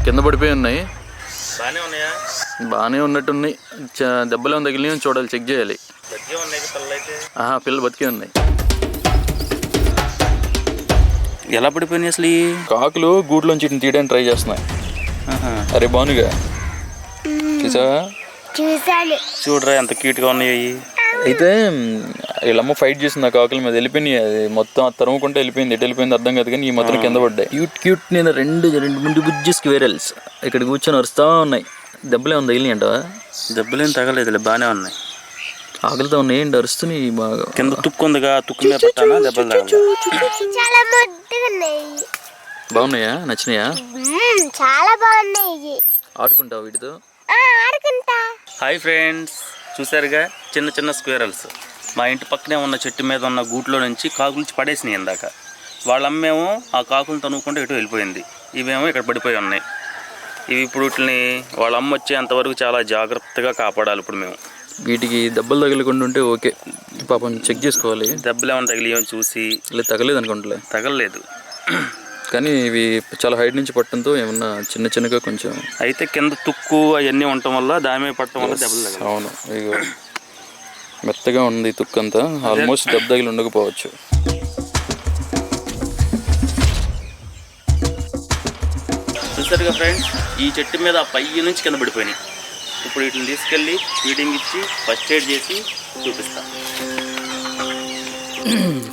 కింద పడిపోయి ఉన్నాయి. బాగానే ఉన్నాయా? బాగానే ఉన్నట్టున్నాయి. దెబ్బలు ఏమైనా తగిలినాయో చూడాలి, చెక్ చేయాలి. పిల్లలు బతికే ఉన్నాయి. ఎలా పడిపోయినాయి అసలు? ఈ కాకులు గూట్లోంచి తీయడానికి ట్రై చేస్తున్నాయి. అరే బానుగా చూసావా? చూడరా ఎంత క్యూట్గా ఉన్నాయి. అయితే వీళ్ళమ్మ ఫైట్ చేసింది ఆ కాకుల మీద, వెళ్ళిపోయినాయి. అది మొత్తం తరుముకుంటే వెళ్ళిపోయింది. ఎటు వెళ్ళిపోయింది అర్థం కాదు, కానీ ఈ మొత్తం కింద పడ్డాయి. క్యూట్ నేను రెండు ముందు బుజ్జి స్క్వేరల్స్ ఇక్కడ కూర్చొని వరుస్తా ఉన్నాయి. దెబ్బలే ఉంది తగిలి అంటవా? దెబ్బలేం తగలేదు, బాగానే ఉన్నాయి. ఆకలితో ఉన్నాయి ఏంటి అరుస్తున్నాయి బాగా. కింద తుక్కుందిగా, తుక్కు మీద పట్టానా దెబ్బలు తగలదు. బాగున్నాయా? నచ్చినాయా? చాలా బాగున్నాయి. ఆడుకుంటావు వీటితో? హాయ్ ఫ్రెండ్స్, చూసారుగా చిన్న చిన్న స్క్వేరల్స్ మా ఇంటి పక్కనే ఉన్న చెట్టు మీద ఉన్న గూట్లో నుంచి కాకులు పడేసినాయి ఇందాక. వాళ్ళమ్మేమో ఆ కాకులు తనుకుంటే ఎటు వెళ్ళిపోయింది, ఇవేమో ఇక్కడ పడిపోయి ఉన్నాయి. ఇవి ఇప్పుడు వీటిని వాళ్ళ అమ్మ వచ్చేంతవరకు చాలా జాగ్రత్తగా కాపాడాలి. ఇప్పుడు మేము వీటికి దెబ్బలు తగలకుండా ఉంటే ఓకే, పాపం చెక్ చేసుకోవాలి. దెబ్బలు ఏమైనా తగిలియని చూసి. లేదు తగలేదు అనుకుంటలే. తగలలేదు, కానీ ఇవి చాలా హైట్ నుంచి పట్టడంతో ఏమన్నా చిన్న చిన్నగా కొంచెం అయితే కింద తుక్కు అవన్నీ ఉండటం వల్ల దాని మీద పట్టడం వల్ల దెబ్బలు తగలదు. అవును, ఇక మెత్తగా ఉంది తుక్కు అంతా. ఆల్మోస్ట్ దెబ్బ తగిలి ఉండకపోవచ్చు. చూసారుగా ఫ్రెండ్స్, ఈ చెట్టు మీద పై నుంచి కింద పడిపోయినాయి. ఇప్పుడు వీటిని తీసుకెళ్ళి ఫీడింగ్ ఇచ్చి ఫస్ట్ ఎయిడ్ చేసి చూపిస్తాను.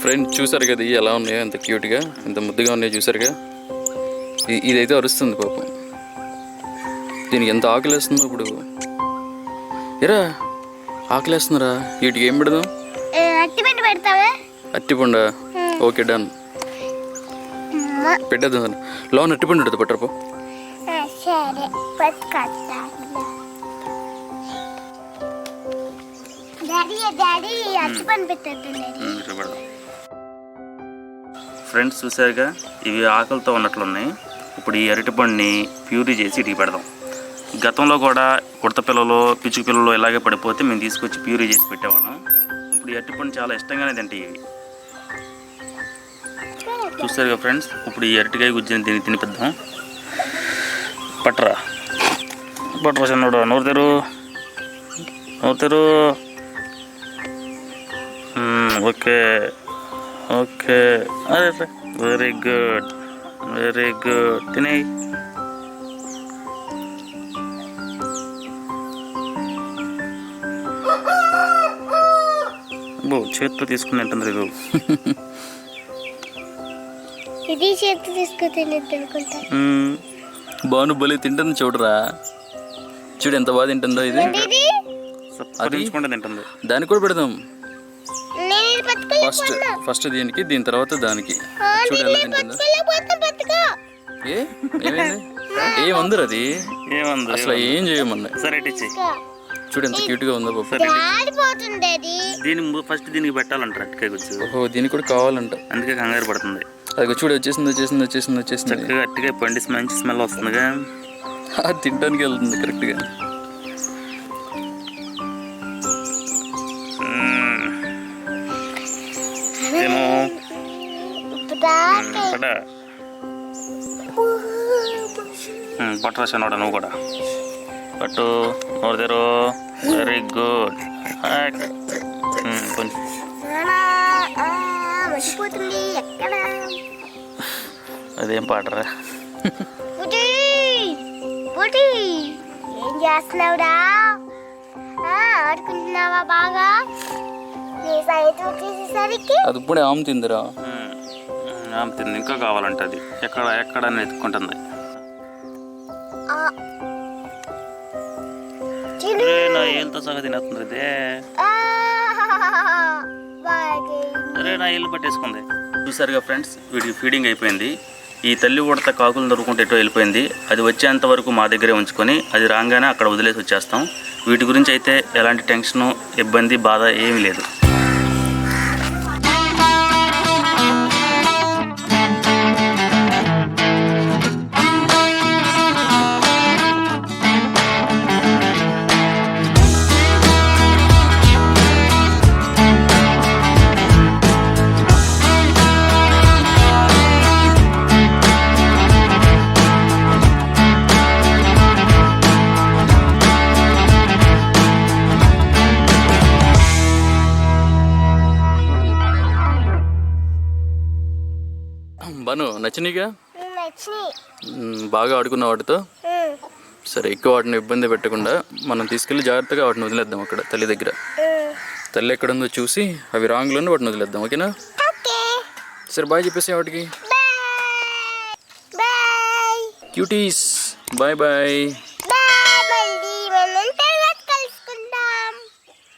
ఫ్రెండ్ చూసారు కదా ఎలా ఉన్నాయో, ఎంత క్యూట్గా ఎంత ముద్దుగా ఉన్నాయో చూసారుగా. ఇదైతే అరుస్తుంది పాపం. దీనికి ఎంత ఆకలేస్తుందో ఇప్పుడు. ఎరా ఆకలేస్తున్నారా? వీటికి ఏం పెడదాం? అట్టిపండ. ఓకే డన్, పెట్టేద్దాం. లోన్ అట్టిపండు ఉంటుంది, పట్టరపో. ఫ్రెండ్స్ చూసారుగా, ఇవి ఆకలితో ఉన్నట్లున్నాయి. ఇప్పుడు ఈ అరటిపండుని ప్యూరీ చేసి ఇటుకి పెడదాం. గతంలో కూడా కుడత పిల్లలు పిచ్చుక పిల్లలు ఇలాగే పడిపోతే మేము తీసుకొచ్చి ప్యూరీ చేసి పెట్టేవాళ్ళం. ఇప్పుడు ఈ అరటిపండు చాలా ఇష్టంగానే తింటాయి ఇవి. చూసారుగా ఫ్రెండ్స్, ఇప్పుడు ఈ అరటికాయ గుజ్జుని దీన్ని తినిపిద్దాం. పట్టరా చిన్నోడు, నోరు తెరు. ఓకే ఓకే, అరే వెరీ గుడ్ తినేయి. చేతితో తీసుకుని తింటుంది ఇది. ఇది చేతితో తీసుకుని అనుకుంటా. బాను బలి తింటుంది చూడరా, చూడు ఎంత బాగా తింటుందో. ఇది తింటుంది. దానికి కూడా పెడదాం. ఫస్ట్ దీనికి, దీని తర్వాత దానికి. చూడు ఎలా తింటుందో. ఏమందరు అది అసలు ఏం చేయమన్నా. సరే చూడు ఎంత క్యూట్ గా ఉందో పాప. ఫస్ట్ దీనికి పెట్టాలంటారు అరటికాయ గుజ్జు. ఓహో, దీనికి కూడా కావాలంట, అందుకే కంగారు పడుతుంది. అది చూడు వచ్చేసింది. చక్కగా అరటికాయ పండి మంచి స్మెల్ వస్తుందిగా, అది తినడానికి వెళ్తుంది కరెక్ట్గా. పట్టరా చిన్నోడా, నువ్వు కూడా పట్టు. నోరు వెరీ గుడ్. కొంచెం అదేం పాటరా? ఏం చేస్తున్నావురా? ఆడుకుంటున్నావా బాగా? అది ఇప్పుడే ఆమె తిందిరా. ఆమె తింది, ఇంకా కావాలంటే అది ఎక్కడ ఎత్తుకుంటుంది. నా ఏళ్ళతో సహా తినేస్తుంది ఇదే. అరే నా ఏళ్ళు పట్టేసుకుంది. చూసారుగా ఫ్రెండ్స్, వీడికి ఫీడింగ్ అయిపోయింది. ఈ తల్లి ఉడత కాకులు దొరుకుంటే ఎటో వెళ్ళిపోయింది. అది వచ్చేంత వరకు మా దగ్గరే ఉంచుకొని అది రాగానే అక్కడ వదిలేసి వచ్చేస్తాం. వీటి గురించి అయితే ఎలాంటి టెన్షను, ఇబ్బంది, బాధ ఏమీ లేదు. బాను నచ్చినీగా నచ్చినాయి. బాగా ఆడుకున్న వాటితో. సరే ఎక్కువ వాటిని ఇబ్బంది పెట్టకుండా మనం తీసుకెళ్ళి జాగ్రత్తగా వాటిని వదిలేద్దాం అక్కడ తల్లి దగ్గర. తల్లి ఎక్కడ ఉందో చూసి అవి రాంగ్లోనే వాటిని వదిలేద్దాం, ఓకేనా? ఓకే సరే బాయ్ చెప్పేసి వాటికి. బాయ్. Cuties bye bye.